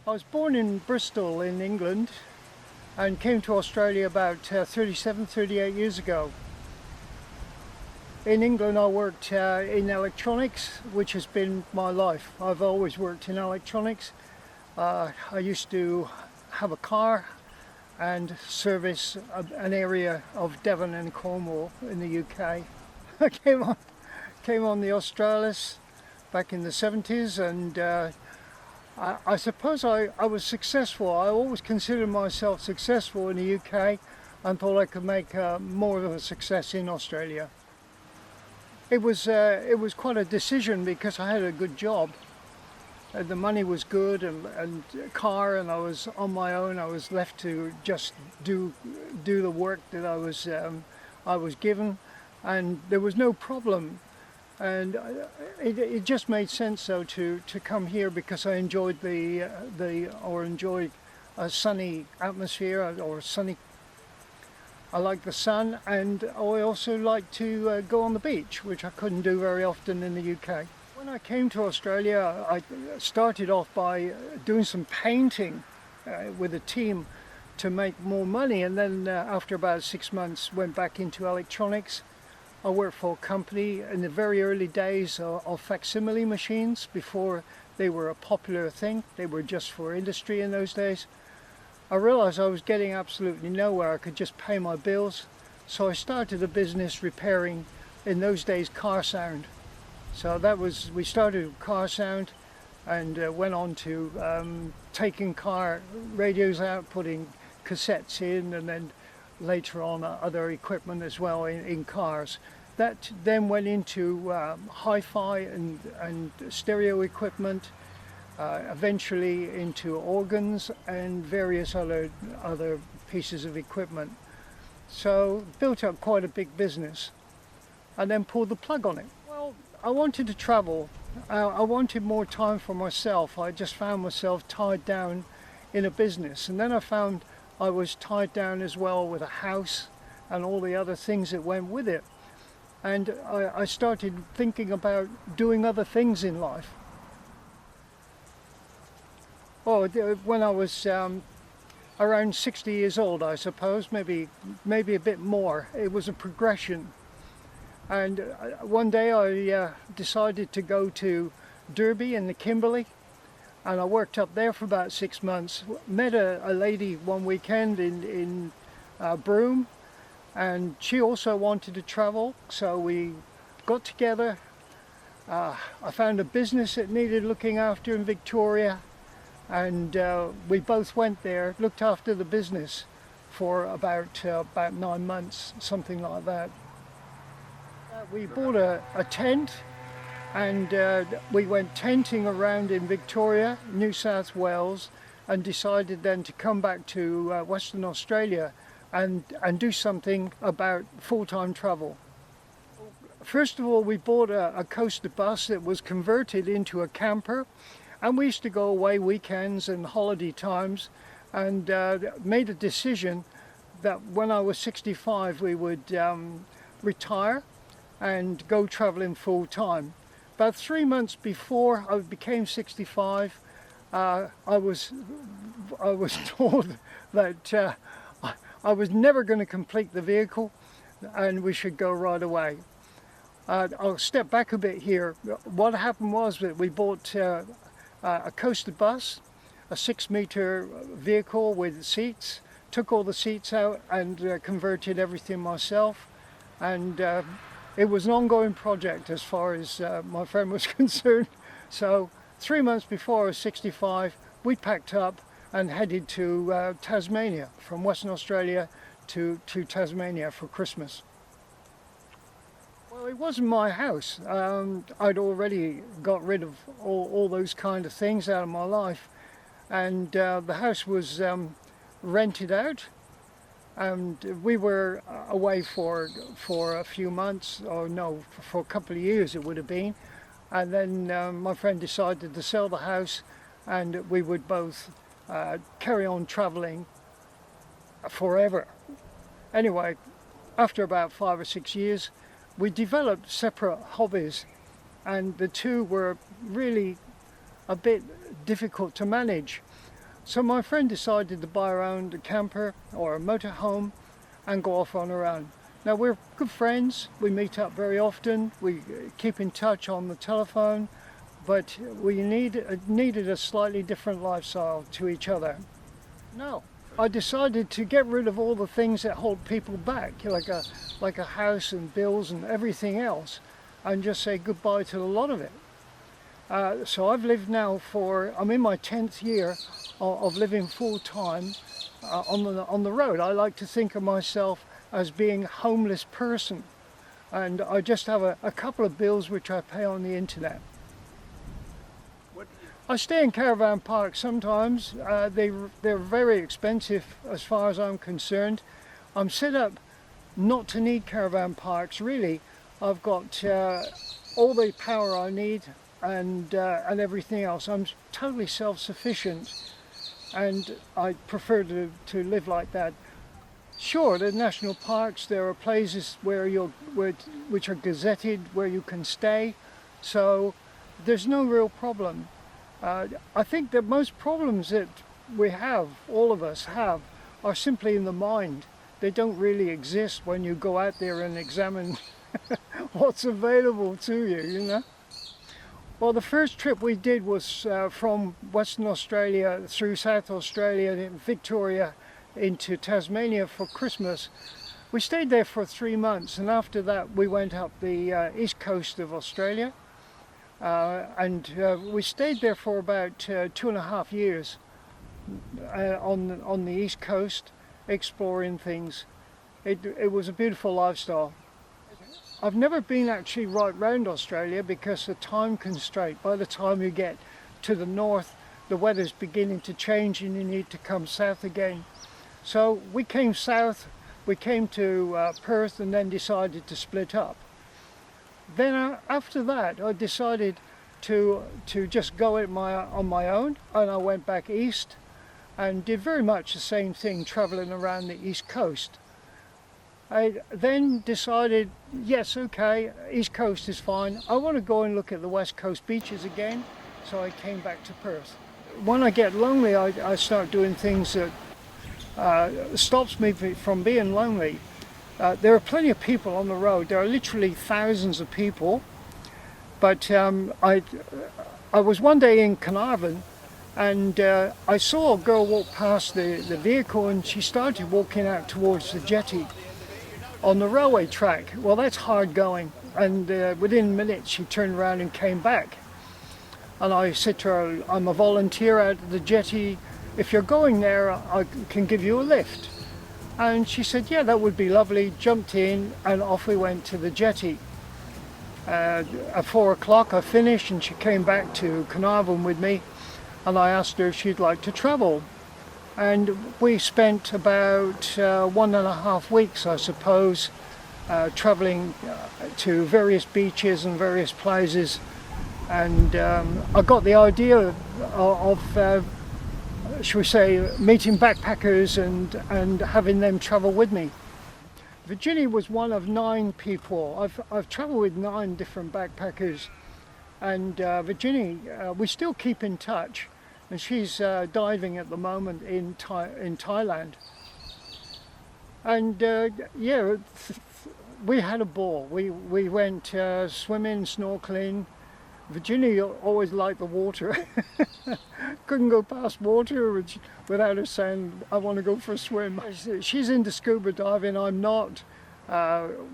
I was born in Bristol in England and came to Australia about 38 years ago. In England I worked in electronics, which has been my life. I've always worked in electronics. I used to have a car and service an area of Devon and Cornwall in the UK. I came on the Australis back in the 70s, and I suppose I was successful. I always considered myself successful in the UK and thought I could make more of a success in Australia. It was quite a decision because I had a good job. The money was good and car, and I was on my own. I was left to just do the work that I was given, and there was no problem. And it just made sense though to come here because I enjoyed enjoyed a sunny atmosphere or sunny. I like the sun, and I also like to go on the beach, which I couldn't do very often in the UK. When I came to Australia, I started off by doing some painting with a team to make more money, and then after about 6 months went back into electronics. I worked for a company in the very early days of facsimile machines before they were a popular thing. They were just for industry in those days. I realized I was getting absolutely nowhere. I could just pay my bills. So I started a business repairing, in those days, car sound. So we started with car sound and went on to taking car radios out, putting cassettes in, and then later on other equipment as well in cars. That then went into hi-fi and stereo equipment, eventually into organs and various other pieces of equipment. So built up quite a big business and then pulled the plug on it. Well, I wanted to travel. I wanted more time for myself. I just found myself tied down in a business, and then I found I was tied down as well with a house and all the other things that went with it. And I started thinking about doing other things in life. Oh, when I was around 60 years old, I suppose, maybe a bit more. It was a progression. And one day I decided to go to Derby in the Kimberley. And I worked up there for about 6 months. Met a lady one weekend in Broome, and she also wanted to travel, so we got together. I found a business that needed looking after in Victoria, and we both went there, looked after the business for about 9 months, something like that. We bought a tent, and we went tenting around in Victoria, New South Wales, and decided then to come back to Western Australia and do something about full-time travel. First of all, we bought a coaster bus that was converted into a camper, and we used to go away weekends and holiday times, and made a decision that when I was 65 we would retire and go traveling full-time. About 3 months before I became 65, I was told that I was never going to complete the vehicle and we should go right away. I'll step back a bit here. What happened was that we bought a coaster bus, a 6-meter vehicle with seats, took all the seats out and converted everything myself, and it was an ongoing project as far as my friend was concerned. So 3 months before I was 65, we packed up and headed to Tasmania, from Western Australia to Tasmania for Christmas. Well, it wasn't my house. I'd already got rid of all those kind of things out of my life, and the house was rented out, and we were away for a few months, or no, for a couple of years it would have been, and then my friend decided to sell the house, and we would both carry on traveling forever. Anyway, after about 5 or 6 years, we developed separate hobbies, and the two were really a bit difficult to manage. So my friend decided to buy her own camper or a motorhome and go off on her own. Now we're good friends, we meet up very often, we keep in touch on the telephone, but we needed a slightly different lifestyle to each other. No, I decided to get rid of all the things that hold people back, like a house and bills and everything else, and just say goodbye to a lot of it. So I've lived now I'm in my 10th year of living full time on the road. I like to think of myself as being a homeless person, and I just have a couple of bills which I pay on the internet. I stay in caravan parks sometimes. They're very expensive as far as I'm concerned. I'm set up not to need caravan parks really. I've got all the power I need and everything else. I'm totally self-sufficient, and I prefer to live like that. Sure, there are national parks, there are places which are gazetted where you can stay, so there's no real problem. I think that most problems that we have, all of us have, are simply in the mind. They don't really exist when you go out there and examine what's available to you, you know. Well, the first trip we did was from Western Australia through South Australia and Victoria into Tasmania for Christmas. We stayed there for 3 months, and after that we went up the east coast of Australia, and we stayed there for about 2.5 years on the east coast, exploring things. It was a beautiful lifestyle. I've never been actually right round Australia because of time constraint. By the time you get to the north, the weather's beginning to change and you need to come south again. So we came south, we came to Perth, and then decided to split up. Then after that I decided to just go on my own, and I went back east and did very much the same thing, travelling around the east coast. I then decided, yes, okay, east coast is fine, I want to go and look at the west coast beaches again, so I came back to Perth. When I get lonely, I start doing things that stops me from being lonely. There are plenty of people on the road, there are literally thousands of people, but I was one day in Carnarvon, and I saw a girl walk past the vehicle, and she started walking out towards the jetty on the railway track. Well, that's hard going, and within minutes she turned around and came back. And I said to her, I'm a volunteer out at the jetty, if you're going there I can give you a lift. And she said, yeah, that would be lovely, jumped in, and off we went to the jetty. At 4 o'clock I finished, and she came back to Carnarvon with me, and I asked her if she'd like to travel. And we spent about 1.5 weeks, I suppose, travelling to various beaches and various places. And I got the idea of shall we say, meeting backpackers and having them travel with me. Virginia was one of 9 people. I've travelled with 9 different backpackers, and Virginia, we still keep in touch. And she's diving at the moment in Thailand. And yeah, we had a ball. We went swimming, snorkeling. Virginia always liked the water. Couldn't go past water without her saying, I want to go for a swim. She's into scuba diving, I'm not.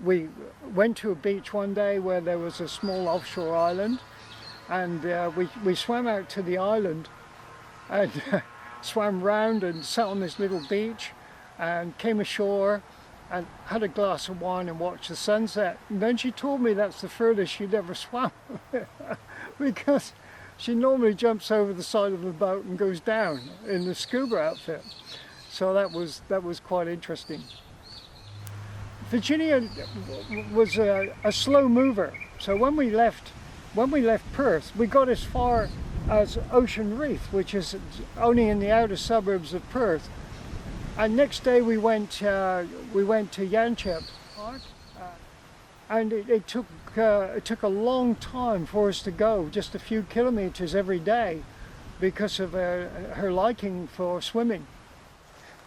We went to a beach one day where there was a small offshore island, and we swam out to the island and swam round and sat on this little beach and came ashore and had a glass of wine and watched the sunset. And then she told me that's the furthest she'd ever swam because she normally jumps over the side of the boat and goes down in the scuba outfit. So that was quite interesting. Virginia was a slow mover. So when we left Perth, we got as far as Ocean Reef, which is only in the outer suburbs of Perth. And next day we went to Yanchep Park, and it took a long time for us to go, just a few kilometers every day. because of her liking for swimming.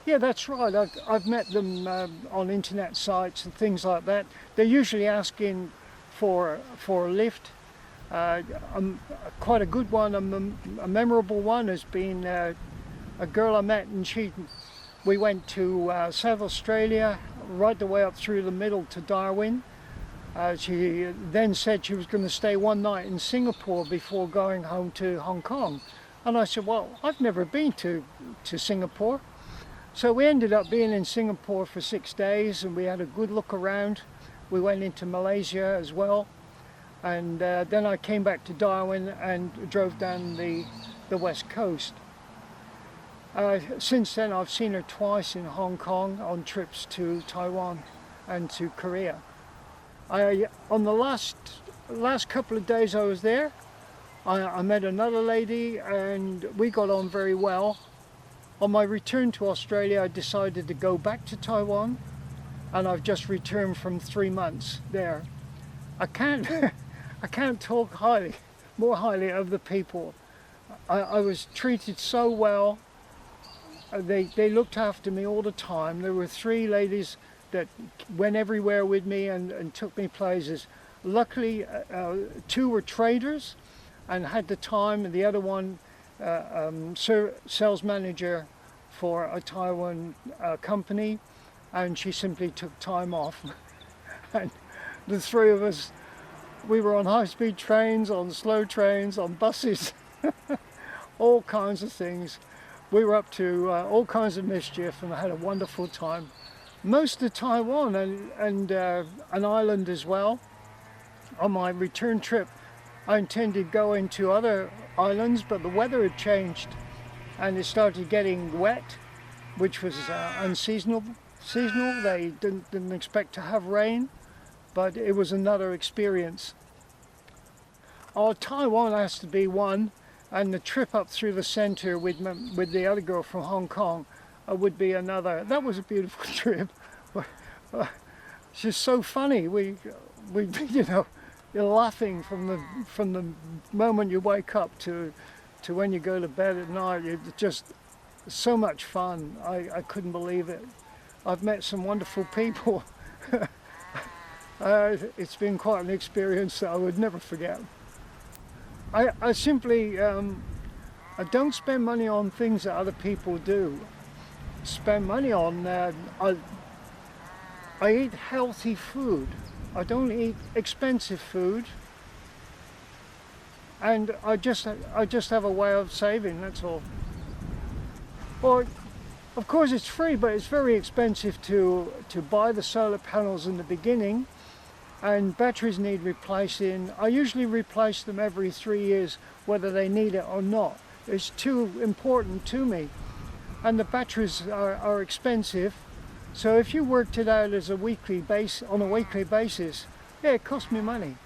Yeah, that's right. I've met them on internet sites and things like that. They're usually asking for a lift. Quite a good one, a memorable one has been a girl I met, and we went to South Australia, right the way up through the middle to Darwin. She then said she was going to stay one night in Singapore before going home to Hong Kong. And I said, well, I've never been to Singapore. So we ended up being in Singapore for 6 days, and we had a good look around. We went into Malaysia as well. And then I came back to Darwin and drove down the west coast. Since then I've seen her twice in Hong Kong on trips to Taiwan and to Korea. On the last couple of days I was there, I met another lady and we got on very well. On my return to Australia, I decided to go back to Taiwan, and I've just returned from 3 months there. I can't talk more highly of the people. I was treated so well. They looked after me all the time. There were 3 ladies that went everywhere with me and took me places. Luckily, 2 were traders and had the time, and the other one sales manager for a Taiwan company, and she simply took time off. And the 3 of us, we were on high-speed trains, on slow trains, on buses, all kinds of things. We were up to all kinds of mischief, and I had a wonderful time. Most of Taiwan and an island as well. On my return trip, I intended going to other islands, but the weather had changed and it started getting wet, which was unseasonal. They didn't expect to have rain, but it was another experience. Taiwan has to be one, and the trip up through the center with the other girl from Hong Kong would be another. That was a beautiful trip. She's so funny. We you're laughing from the moment you wake up to when you go to bed at night. It's just so much fun. I couldn't believe it. I've met some wonderful people. It's been quite an experience that I would never forget. I simply I don't spend money on things that other people do. Spend money on I eat healthy food. I don't eat expensive food, and I just have a way of saving. That's all. Well, of course it's free, but it's very expensive to buy the solar panels in the beginning, and batteries need replacing. I usually replace them every 3 years, whether they need it or not. It's too important to me, and the batteries are expensive. So if you worked it out as on a weekly basis, yeah, it costs me money.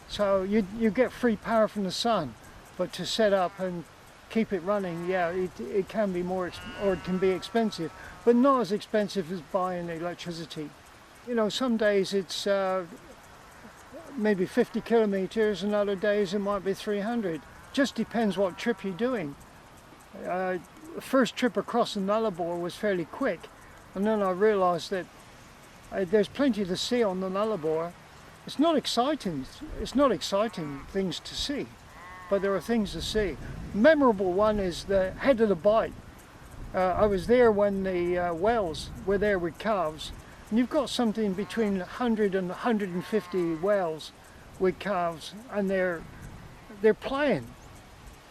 So you get free power from the sun, but to set up and keep it running, yeah, it can be it can be expensive, but not as expensive as buying electricity. You know, some days it's maybe 50 kilometers, and other days it might be 300. Just depends what trip you're doing. The first trip across the Nullarbor was fairly quick. And then I realised that there's plenty to see on the Nullarbor. It's not exciting things to see, but there are things to see. Memorable one is the head of the bight. I was there when the whales were there with calves, and you've got something between 100 and 150 whales with calves, and they're playing,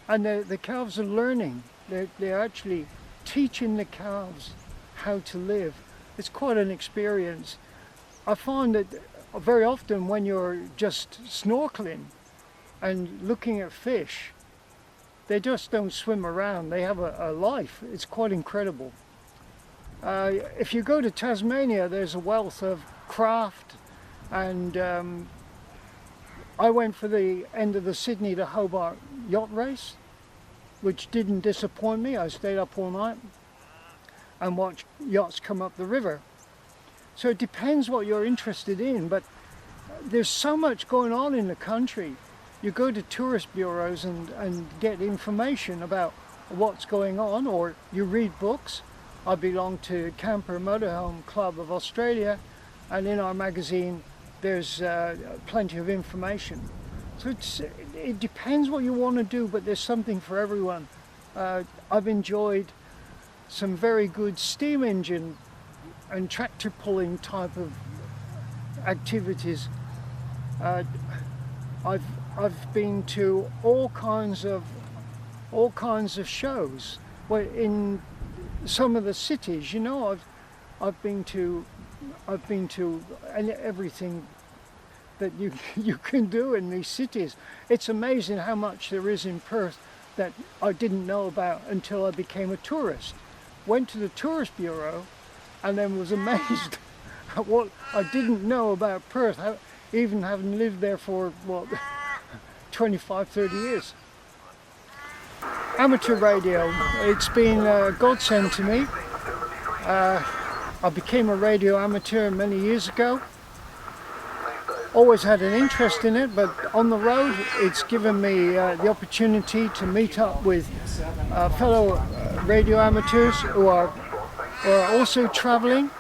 and the calves are learning. They're actually teaching the calves how to live. It's quite an experience. I find that very often when you're just snorkeling and looking at fish, they just don't swim around. They have a life. It's quite incredible. If you go to Tasmania, there's a wealth of craft, and I went for the end of the Sydney to Hobart yacht race, which didn't disappoint me. I stayed up all night and watch yachts come up the river. So it depends what you're interested in, but there's so much going on in the country. You go to tourist bureaus and get information about what's going on, or you read books. I belong to Camper Motorhome Club of Australia, and in our magazine there's plenty of information. So it depends what you want to do, but there's something for everyone. I've enjoyed some very good steam engine and tractor pulling type of activities. I've been to all kinds of shows. Well, in some of the cities, you know, I've been to everything that you can do in these cities. It's amazing how much there is in Perth that I didn't know about until I became a tourist. Went to the tourist bureau and then was amazed at what I didn't know about Perth, even having lived there for, what, 25, 30 years. Amateur radio, it's been a godsend to me. I became a radio amateur many years ago. Always had an interest in it, but on the road it's given me the opportunity to meet up with fellow radio amateurs who are also traveling,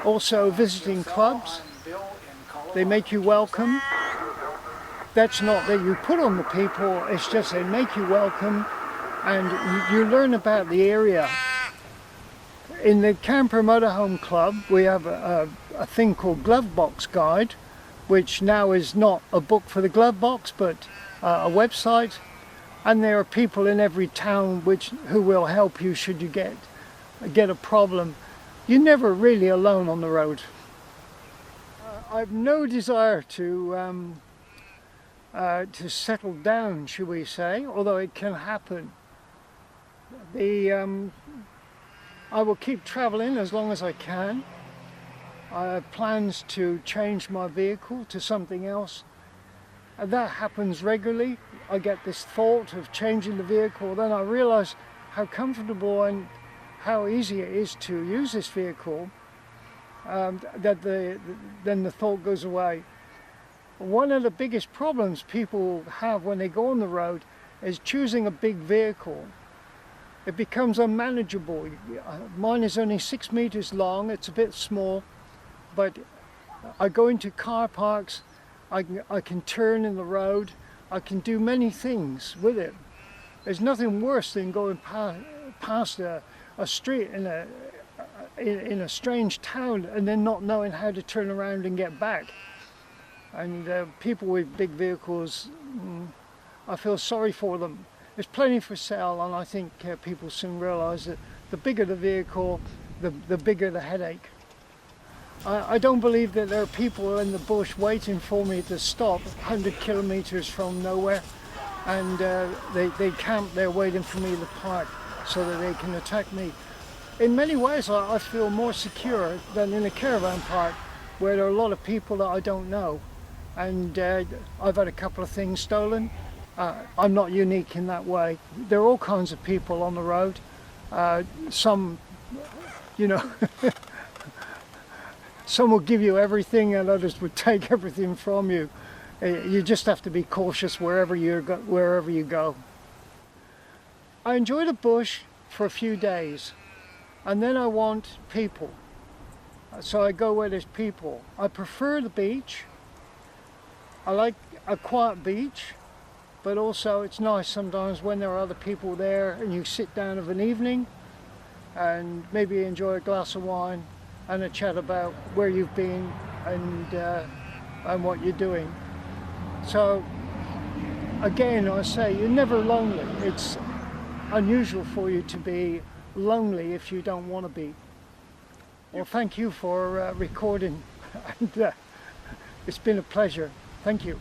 also visiting clubs. They make you welcome. That's not that you put on the people, it's just they make you welcome, and you learn about the area. In the Camper Motorhome Club we have a thing called Glove Box Guide, which now is not a book for the glove box but a website, and there are people in every town who will help you should you get a problem. You're never really alone on the road. I've no desire to settle down, shall we say, although it can happen. I will keep traveling as long as I can. I have plans to change my vehicle to something else. And that happens regularly. I get this thought of changing the vehicle, then I realize how comfortable and how easy it is to use this vehicle, then the thought goes away. One of the biggest problems people have when they go on the road is choosing a big vehicle. It becomes unmanageable. Mine is only 6 meters long, it's a bit small, but I go into car parks, I can turn in the road, I can do many things with it. There's nothing worse than going past a street in a strange town and then not knowing how to turn around and get back. And people with big vehicles, I feel sorry for them. There's plenty for sale, and I think people soon realize that the bigger the vehicle, the bigger the headache. I don't believe that there are people in the bush waiting for me to stop 100 kilometers from nowhere, and they camp there waiting for me to park so that they can attack me. In many ways I feel more secure than in a caravan park where there are a lot of people that I don't know, and I've had a couple of things stolen. I'm not unique in that way. There are all kinds of people on the road. Some, you know, some will give you everything and others would take everything from you. You just have to be cautious wherever you go. I enjoy the bush for a few days, and then I want people. So I go where there's people. I prefer the beach. I like a quiet beach, but also it's nice sometimes when there are other people there and you sit down of an evening and maybe enjoy a glass of wine and a chat about where you've been and what you're doing. So again, I say you're never lonely. It's unusual for you to be lonely if you don't want to be. Well, thank you for recording, and it's been a pleasure. Thank you.